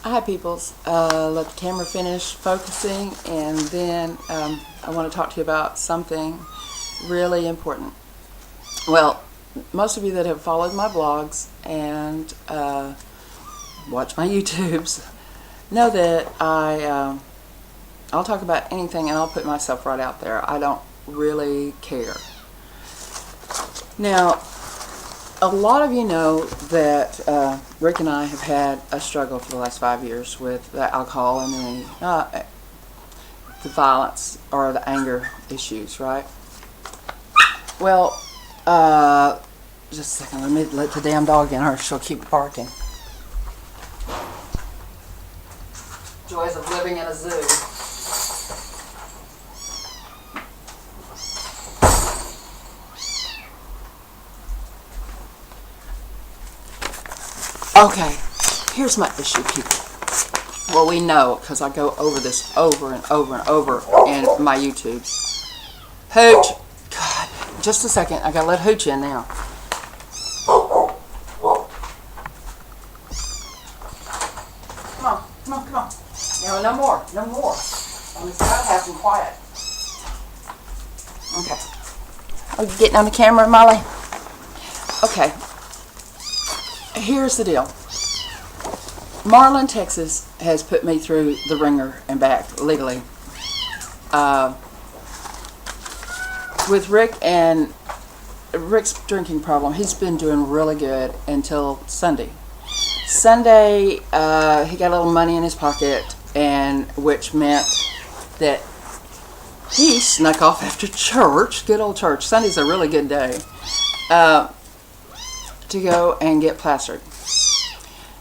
Hi peoples, let the camera finish focusing, and then I want to talk to you about something really important. Well, most of you that have followed my blogs and watch my YouTubes know that I'll talk about anything and I'll put myself right out there. I don't really care. Now, a lot of you know that Rick and I have had a struggle for the last 5 years with the alcohol and the violence or the anger issues, right? Well, just a second, let me let the damn dog in, or she'll keep barking. Joys of living in a zoo. Okay, here's my issue, people. Well, we know, because I go over this over and over and over in my YouTubes. Hooch! God, just a second. I gotta let Hooch in now. Come on, come on, come on. No more, no more. I'm just gotta have some quiet. Okay. Are you getting on the camera, Molly? Okay. Here's the deal. Marlin Texas has put me through the ringer and back legally. With Rick and Rick's drinking problem, he's been doing really good until Sunday. Sunday, he got a little money in his pocket, and which meant that he snuck off after church, good old church. Sunday's a really good day. To go and get plastered.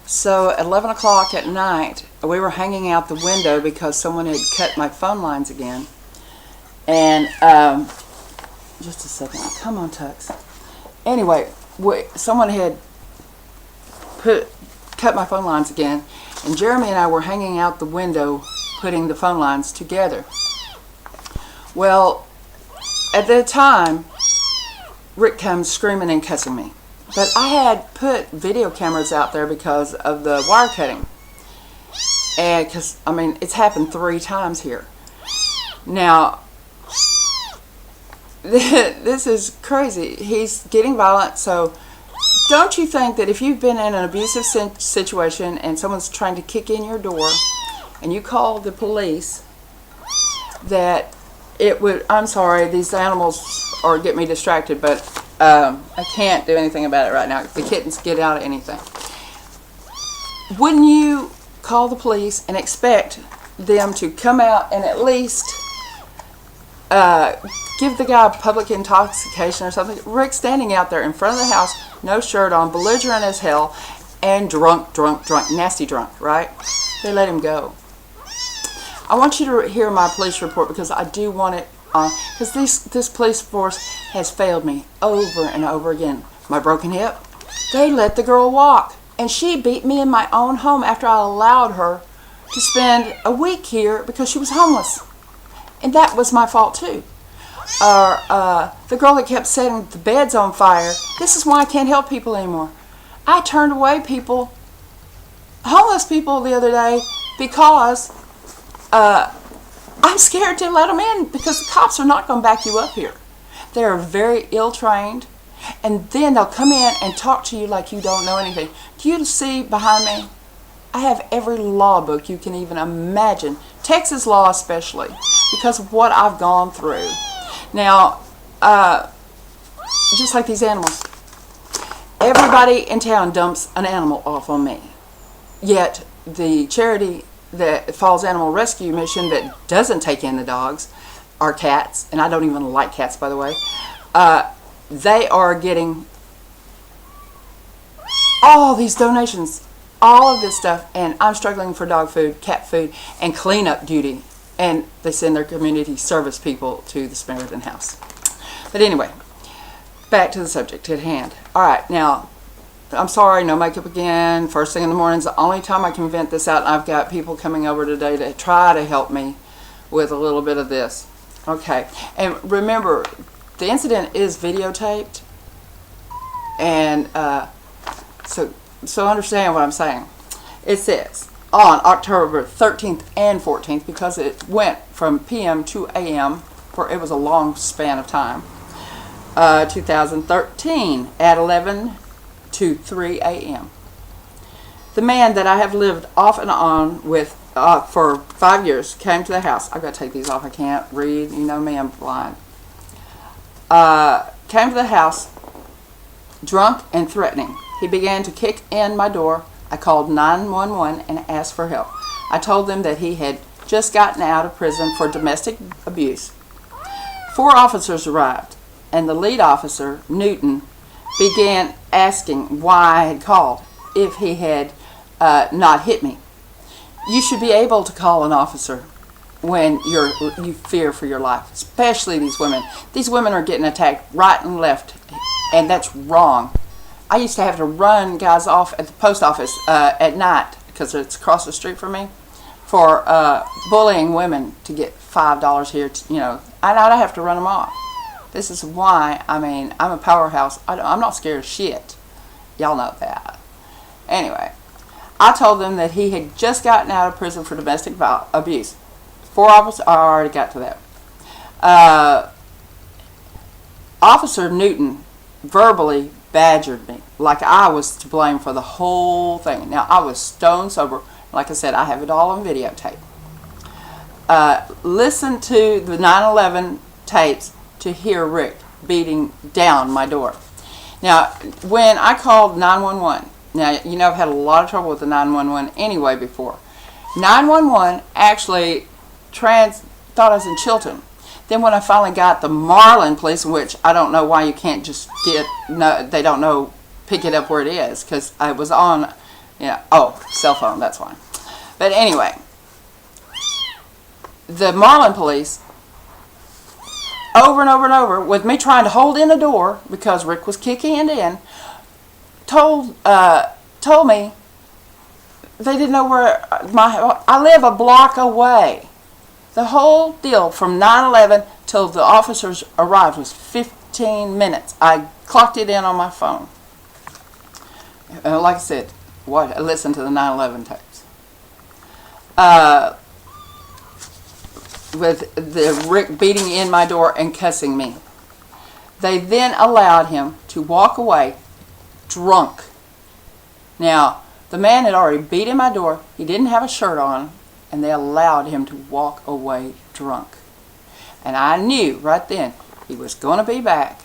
So at 11 o'clock at night, we were hanging out the window because someone had cut my phone lines again. And just a second, come on, Tux. Anyway, someone had cut my phone lines again, and Jeremy and I were hanging out the window putting the phone lines together. Well, at the time, Rick comes screaming and cussing me. But I had put video cameras out there because of the wire cutting. And because, I mean, it's happened 3 times here. Now, this is crazy. He's getting violent, so don't you think that if you've been in an abusive situation and someone's trying to kick in your door and you call the police, that it would, I'm sorry, these animals are get me distracted, but I can't do anything about it right now. If the kittens get out of anything, wouldn't you call the police and expect them to come out and at least give the guy public intoxication or something? Rick's standing out there in front of the house, no shirt on, belligerent as hell, and drunk, nasty drunk, right? They let him go. I want you to hear my police report because I do want it on, because this police force has failed me over and over again. My broken hip, they let the girl walk, and she beat me in my own home after I allowed her to spend a week here because she was homeless, and that was my fault too. Or the girl that kept setting the beds on fire. This is why I can't help people anymore. I turned away people, homeless people, the other day because I'm scared to let them in because the cops are not going to back you up here. They are very ill-trained, and then they'll come in and talk to you like you don't know anything. Do you see behind me? I have every law book you can even imagine, Texas law especially, because of what I've gone through. Now, just like these animals, everybody in town dumps an animal off on me, yet the charity that Falls Animal Rescue Mission that doesn't take in the dogs or cats, and I don't even like cats, by the way, they are getting all these donations, all of this stuff, and I'm struggling for dog food, cat food, and cleanup duty, and they send their community service people to the Samaritan House. But anyway, back to the subject at hand. Alright, now, I'm sorry, no makeup again. First thing in the morning is the only time I can vent this out. And I've got people coming over today to try to help me with a little bit of this. Okay, and remember, the incident is videotaped. And so understand what I'm saying. It says, on October 13th and 14th, because it went from p.m. to a.m., for it was a long span of time. 2013 at 11 to 3 a.m. The man that I have lived off and on with for 5 years came to the house. I've got to take these off. I can't read. You know me, I'm blind. Came to the house drunk and threatening. He began to kick in my door. I called 911 and asked for help. I told them that he had just gotten out of prison for domestic abuse. 4 officers arrived, and the lead officer, Newton, began asking why I had called if he had not hit me. You should be able to call an officer when you fear for your life, especially these women. These women are getting attacked right and left, and that's wrong. I used to have to run guys off at the post office at night, because it's across the street from me, for bullying women to get $5 here. And I'd have to run them off. This is why, I'm a powerhouse. I'm not scared of shit. Y'all know that. Anyway, I told them that he had just gotten out of prison for domestic abuse. 4 officers, I already got to that. Officer Newton verbally badgered me like I was to blame for the whole thing. Now, I was stone sober. Like I said, I have it all on videotape. Listen to the 9/11 tapes to hear Rick beating down my door. Now, when I called 911, now, I've had a lot of trouble with the 911 anyway before. 911 actually thought I was in Chilton. Then when I finally got the Marlin police, which I don't know why you can't just they don't know, pick it up where it is, because I was on, cell phone, that's why. But anyway, the Marlin police, over and over and over, with me trying to hold in the door because Rick was kicking it in, told me they didn't know where I live a block away. The whole deal from 9/11 till the officers arrived was 15 minutes. I clocked it in on my phone. Like I said, I listened to the 9/11 tapes. With the Rick beating in my door and cussing me. They then allowed him to walk away drunk. Now, the man had already beat in my door. He didn't have a shirt on, and they allowed him to walk away drunk. And I knew right then he was going to be back.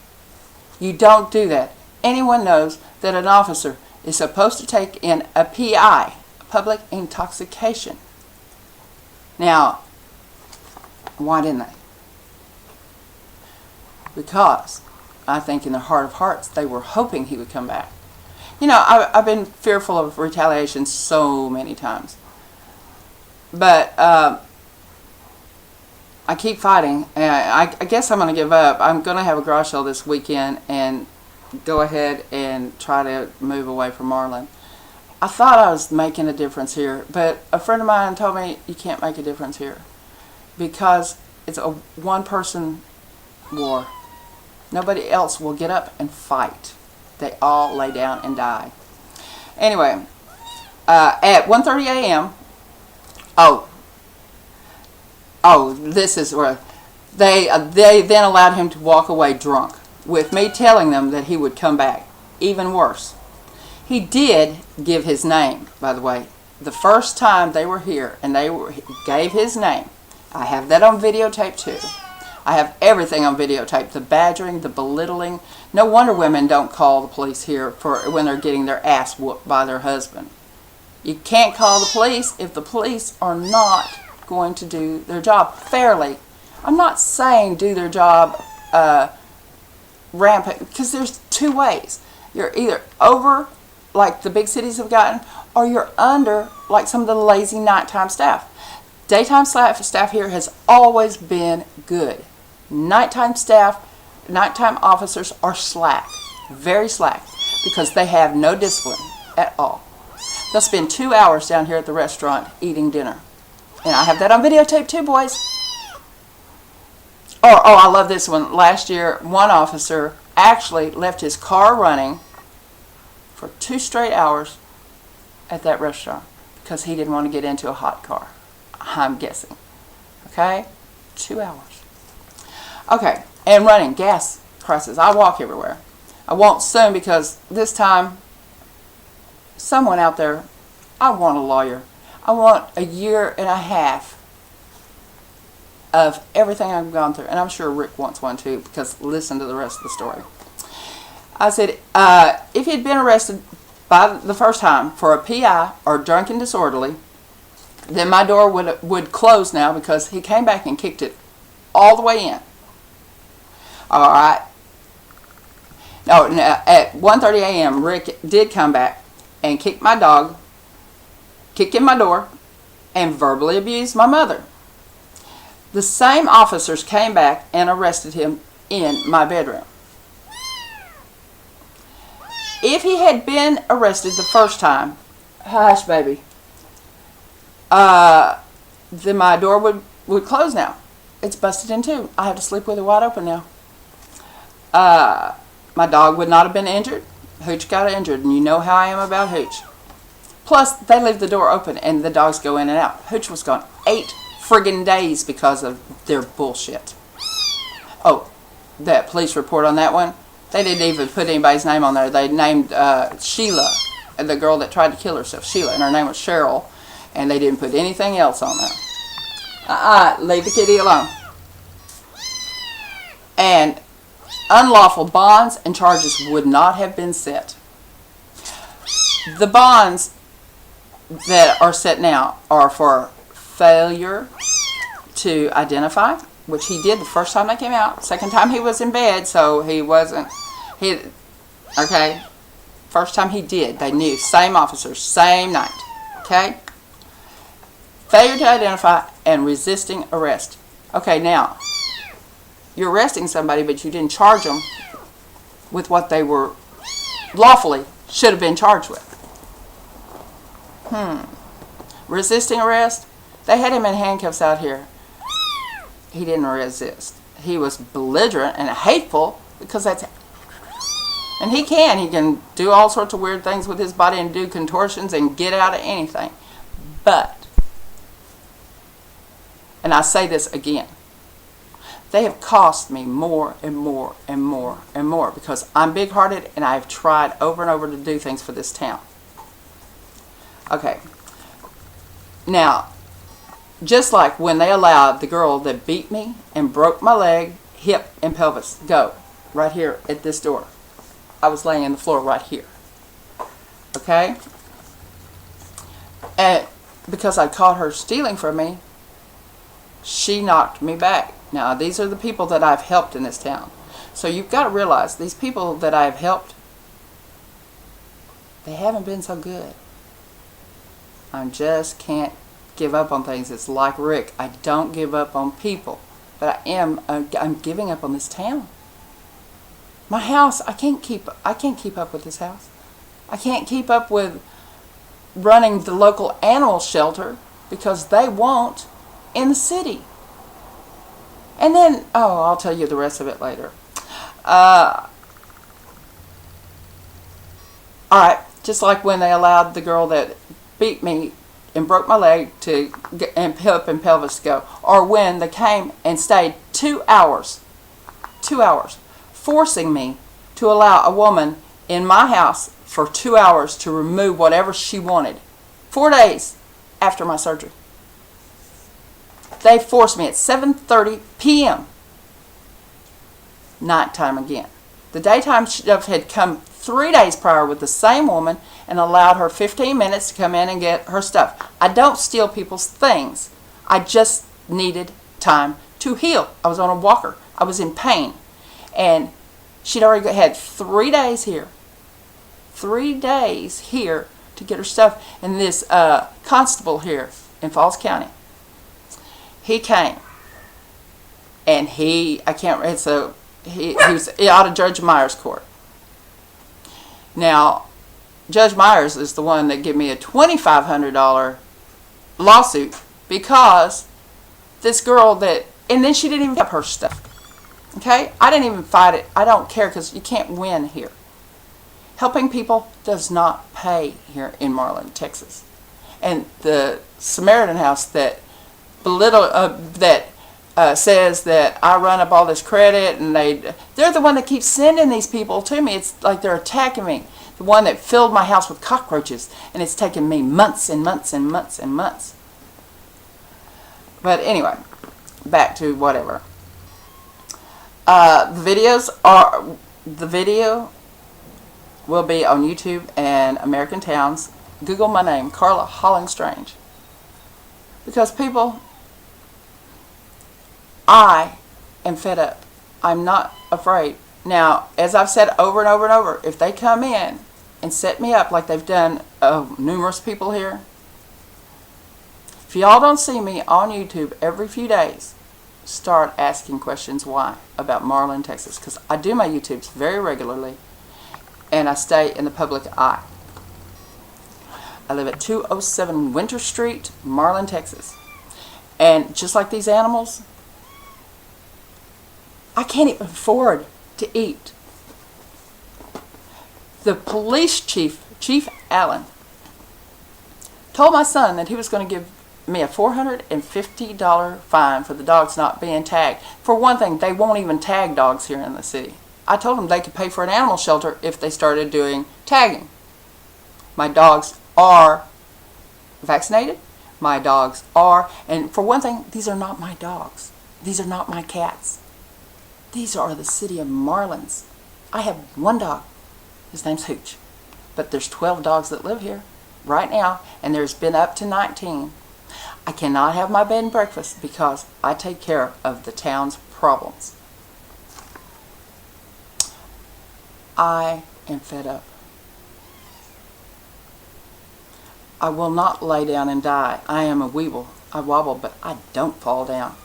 You don't do that. Anyone knows that an officer is supposed to take in a PI, public intoxication. Now, why didn't they? Because I think in their heart of hearts they were hoping he would come back. I've been fearful of retaliation so many times. But I keep fighting. I guess I'm going to give up. I'm going to have a garage sale this weekend and go ahead and try to move away from Marlin. I thought I was making a difference here, but a friend of mine told me you can't make a difference here because it's a one-person war. Nobody else will get up and fight. They all lay down and die. Anyway, at 1:30 a.m., this is where they then allowed him to walk away drunk, with me telling them that he would come back. Even worse, he did give his name, by the way. The first time they were here and he gave his name. I have that on videotape too. I have everything on videotape. The badgering, the belittling. No wonder women don't call the police here for when they're getting their ass whooped by their husband. You can't call the police if the police are not going to do their job fairly. I'm not saying do their job rampant, because there's two ways. You're either over, like the big cities have gotten, or you're under, like some of the lazy nighttime staff. Daytime staff here has always been good. Nighttime officers are slack, very slack, because they have no discipline at all. They'll spend 2 hours down here at the restaurant eating dinner. And I have that on videotape too, boys. I love this one. Last year, one officer actually left his car running for 2 straight hours at that restaurant because he didn't want to get into a hot car. I'm guessing. Okay? 2 hours. Okay, and running gas prices. I walk everywhere. I won't soon because this time, someone out there, I want a lawyer. I want a year and a half of everything I've gone through. And I'm sure Rick wants one too, because listen to the rest of the story. I said, if he'd been arrested by the first time for a PI or drunken disorderly, then my door would close now because he came back and kicked it all the way in. All right. No, at 1:30 a.m., Rick did come back and kick my dog, kicked in my door, and verbally abused my mother. The same officers came back and arrested him in my bedroom. If he had been arrested the first time, hush baby, then my door would close now. It's busted in two. I have to sleep with it wide open now. My dog would not have been injured. Hooch got injured, and you know how I am about Hooch. Plus, they leave the door open, and the dogs go in and out. Hooch was gone 8 friggin' days because of their bullshit. Oh, that police report on that one, they didn't even put anybody's name on there. They named Sheila, the girl that tried to kill herself, Sheila, and her name was Cheryl, and they didn't put anything else on there. Leave the kitty alone. And unlawful bonds and charges would not have been set. The bonds that are set now are for failure to identify, which he did the first time they came out. Second time he was in bed, so he wasn't. Okay. First time he did, they knew. Same officers, same night. Okay. Failure to identify and resisting arrest. Okay, now you're arresting somebody, but you didn't charge them with what they were lawfully should have been charged with. Resisting arrest. They had him in handcuffs out here. He didn't resist. He was belligerent and hateful because that's... And he can do all sorts of weird things with his body and do contortions and get out of anything. But, and I say this again, they have cost me more and more and more and more because I'm big-hearted and I've tried over and over to do things for this town. Okay. Now, just like when they allowed the girl that beat me and broke my leg, hip, and pelvis go right here at this door. I was laying on the floor right here. Okay? And because I caught her stealing from me, she knocked me back. Now, these are the people that I've helped in this town. So you've got to realize, these people that I've helped, they haven't been so good. I just can't give up on things. It's like Rick. I don't give up on people. But I'm giving up on this town. My house, I can't keep up with this house. I can't keep up with running the local animal shelter because they won't in the city. And then, I'll tell you the rest of it later. Alright, just like when they allowed the girl that beat me and broke my leg and hip and pelvis to go. Or when they came and stayed 2 hours, forcing me to allow a woman in my house for 2 hours to remove whatever she wanted. 4 days after my surgery. They forced me at 7:30 p.m. Nighttime again. The daytime stuff had come 3 days prior with the same woman and allowed her 15 minutes to come in and get her stuff. I don't steal people's things. I just needed time to heal. I was on a walker. I was in pain. And she'd already had 3 days here. 3 days here to get her stuff. And this constable here in Falls County, he came. And he was out of Judge Myers' court. Now, Judge Myers is the one that gave me a $2,500 lawsuit because this girl and then she didn't even get her stuff. Okay? I didn't even fight it. I don't care because you can't win here. Helping people does not pay here in Marlin, Texas. And the Samaritan house that says that I run up all this credit, and they're the one that keeps sending these people to me. It's like they're attacking me. The one that filled my house with cockroaches, and it's taken me months and months and months and months. But anyway, back to whatever. The video will be on YouTube and American Towns. Google my name, Carla Holland-Strange. Because people, I am fed up. I'm not afraid. Now, as I've said over and over and over, if they come in and set me up like they've done numerous people here, if y'all don't see me on YouTube every few days, start asking questions why about Marlin, Texas. Because I do my YouTubes very regularly, and I stay in the public eye. I live at 207 Winter Street, Marlin, Texas. And just like these animals, I can't even afford to eat. The police chief, Chief Allen, told my son that he was going to give me a $450 fine for the dogs not being tagged. For one thing, they won't even tag dogs here in the city. I told them they could pay for an animal shelter if they started doing tagging. My dogs are vaccinated. My dogs are, and for one thing, these are not my dogs. These are not my cats. These are the city of Marlins. I have one dog. His name's Hooch. But there's 12 dogs that live here right now, and there's been up to 19. I cannot have my bed and breakfast because I take care of the town's problems. I am fed up. I will not lay down and die. I am a weeble. I wobble, but I don't fall down.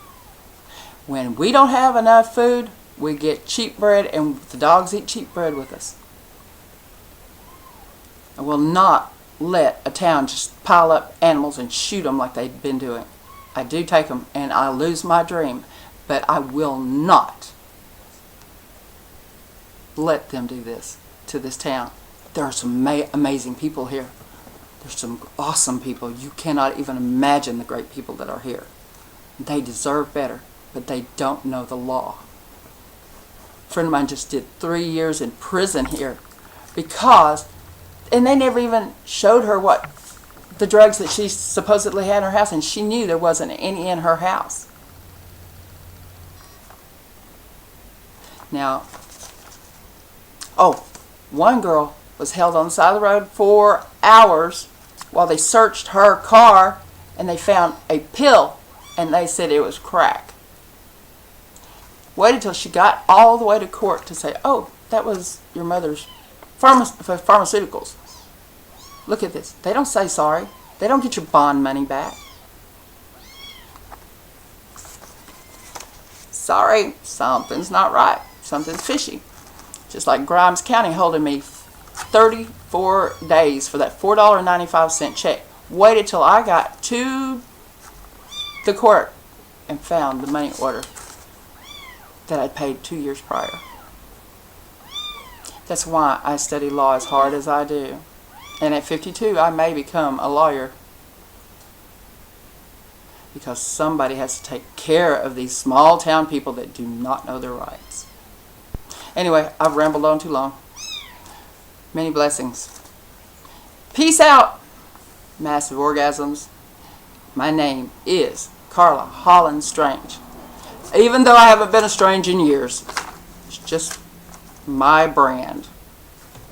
When we don't have enough food, we get cheap bread, and the dogs eat cheap bread with us. I will not let a town just pile up animals and shoot them like they've been doing. I do take them, and I lose my dream, but I will not let them do this to this town. There are some amazing people here. There's some awesome people. You cannot even imagine the great people that are here. They deserve better, but they don't know the law. A friend of mine just did 3 years in prison here because, and they never even showed her what the drugs that she supposedly had in her house, and she knew there wasn't any in her house. Now, one girl was held on the side of the road for hours while they searched her car, and they found a pill, and they said it was crack. Waited till she got all the way to court to say, oh, that was your mother's pharmaceuticals. Look at this. They don't say sorry. They don't get your bond money back. Sorry, something's not right. Something's fishy. Just like Grimes County holding me 34 days for that $4.95 check. Waited till I got to the court and found the money order that I'd paid 2 years prior. That's why I study law as hard as I do. And at 52, I may become a lawyer. Because somebody has to take care of these small town people that do not know their rights. Anyway, I've rambled on too long. Many blessings. Peace out. Massive orgasms. My name is Carla Holland-Strange. Even though I haven't been a strange in years. It's just my brand.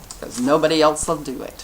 Because nobody else will do it.